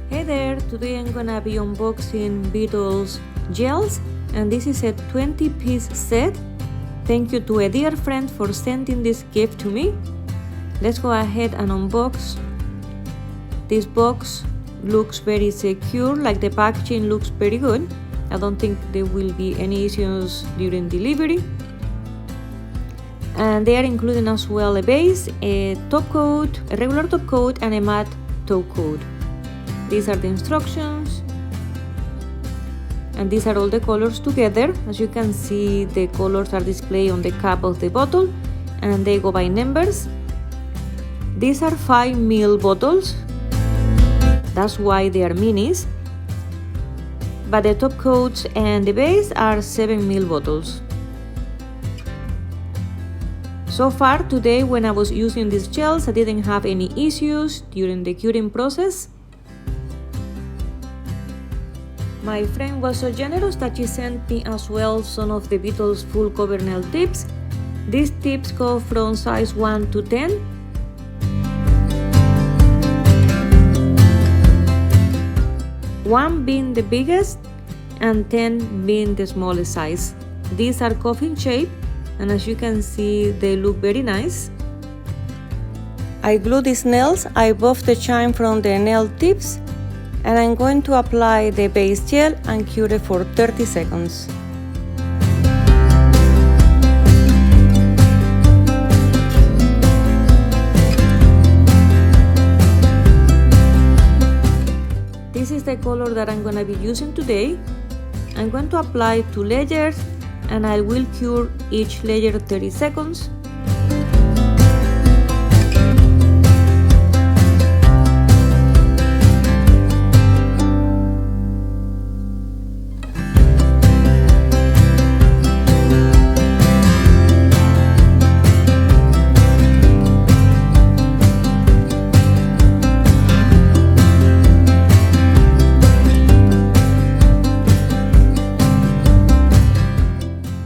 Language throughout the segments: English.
Hey there, today I'm gonna be unboxing Beetles gels, and this is a 20-piece set. Thank you to a dear friend for sending this gift to me. Let's go ahead and unbox. This box looks very secure, like the packaging looks very good. I don't think there will be any issues during delivery. And they are including as well a base, a top coat, a regular top coat, and a matte top coat. These are the instructions, and these are all the colors together. As you can see, the colors are displayed on the cap of the bottle, and they go by numbers. These are 5 ml bottles, that's why they are minis, but the top coats and the base are 7 ml bottles. So far today, when I was using these gels, I didn't have any issues during the curing process. My friend was so generous that she sent me as well some of the Beetles full cover nail tips. These tips go from size 1 to 10. One being the biggest and 10 being the smallest size. These are coffin shape, and as you can see, they look very nice. I glue these nails above the shine from the nail tips, and I'm going to apply the base gel and cure it for 30 seconds. This is the color that I'm going to be using today. I'm going to apply 2 layers, and I will cure each layer 30 seconds.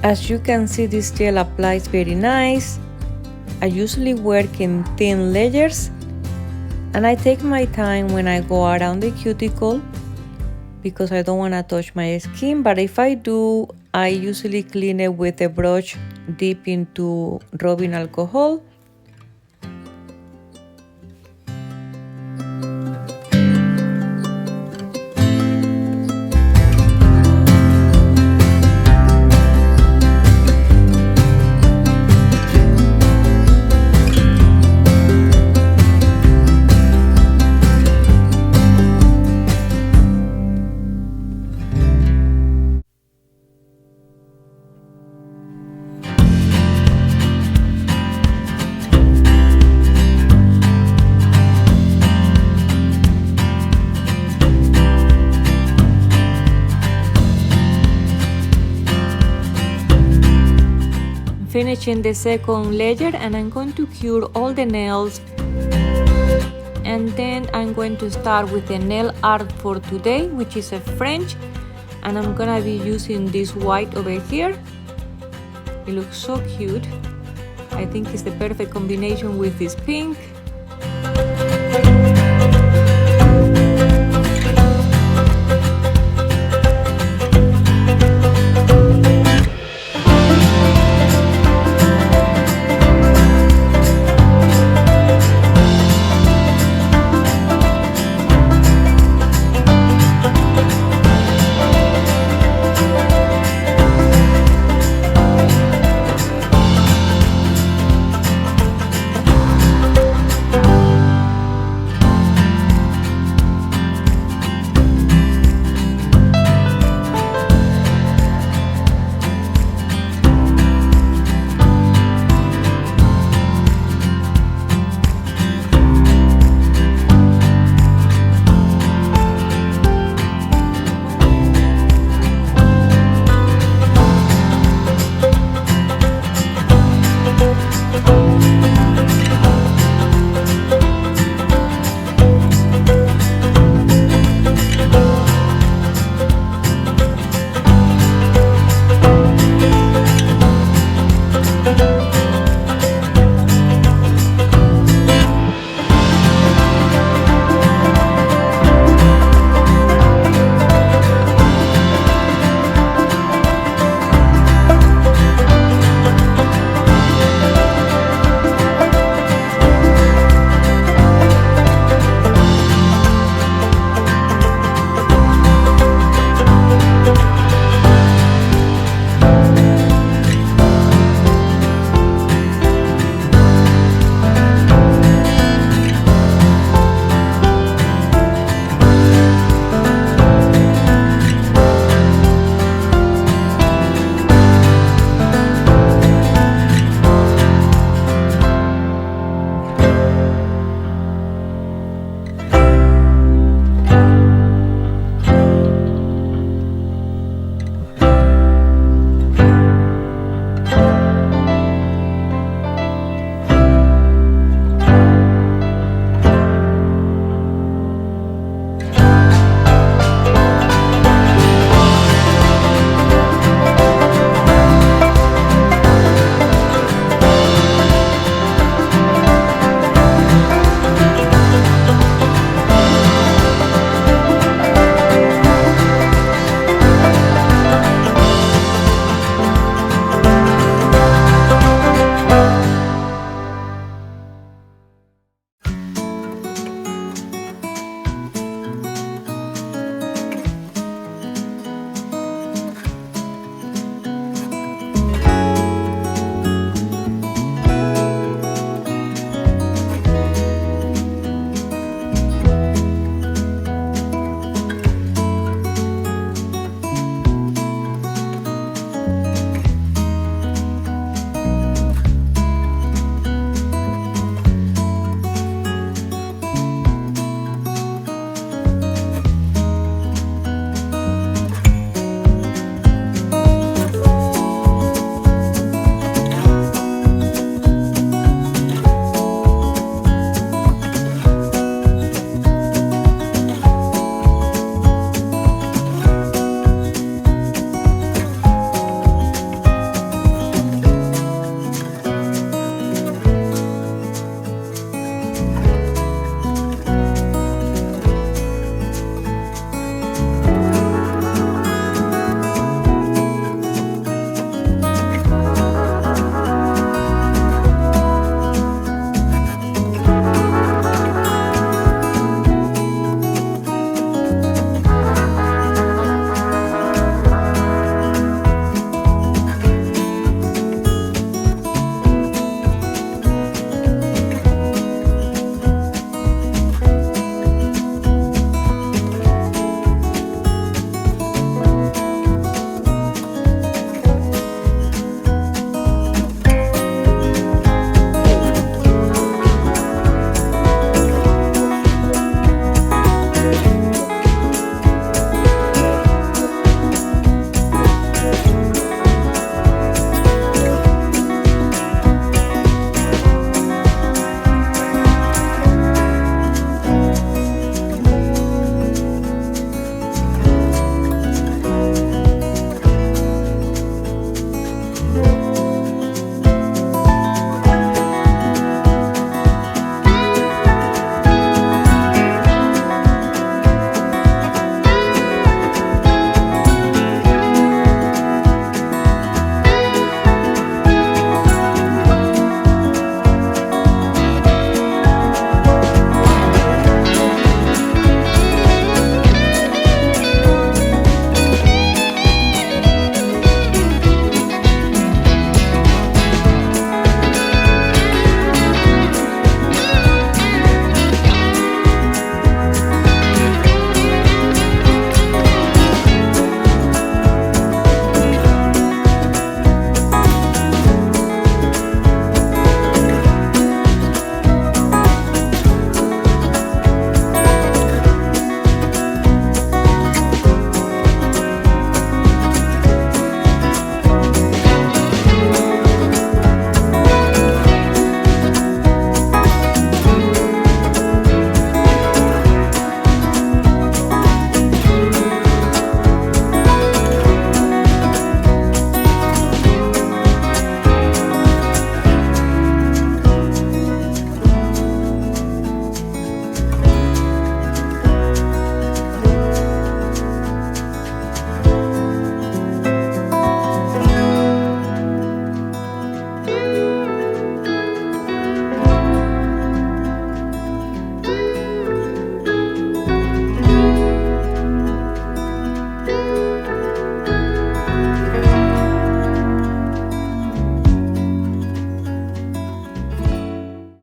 As you can see, this gel applies very nice. I usually work in thin layers, and I take my time when I go around the cuticle because I don't want to touch my skin, but if I do, I usually clean it with a brush deep into rubbing alcohol. Finishing the second layer, and I'm going to cure all the nails, and then I'm going to start with the nail art for today, which is a French, and I'm gonna be using this white over here. It looks so cute. I think it's the perfect combination with this pink.